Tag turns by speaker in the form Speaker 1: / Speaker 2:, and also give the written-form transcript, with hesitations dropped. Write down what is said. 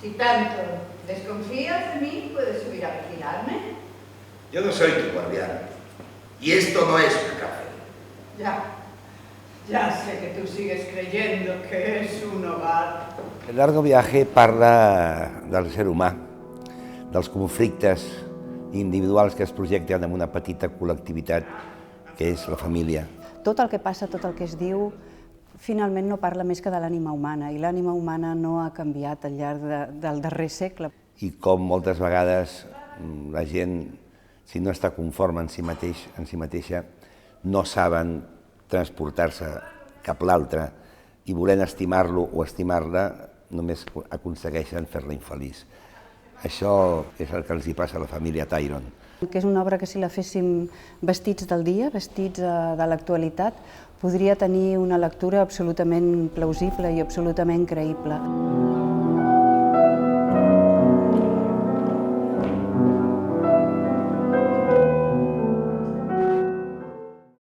Speaker 1: Si tanto desconfías de mí, puedes subir a vigilarme.
Speaker 2: Yo no soy tu guardián. Y esto no es una cárcel.
Speaker 1: Ya sé que tú sigues creyendo que es un hogar.
Speaker 3: El Largo Viaje parla del ser humà, dels conflictes individuals que es projecten en una petita col·lectivitat que és la família.
Speaker 4: Tot el que passa, tot el que es diu, finalment no parla més que de l'ànima humana, i l'ànima humana no ha canviat al llarg del darrer segle.
Speaker 3: I com moltes vegades la gent, si no està conforme en si mateixa, no saben transportar-se cap a l'altre i volent estimar-lo o estimar-la només aconsegueixen fer-la infeliç. Això és el que els hi passa a la família Tyron.
Speaker 4: Que és una obra que si la féssim vestits del dia, vestits de l'actualitat, podria tenir una lectura absolutament plausible i absolutament creïble.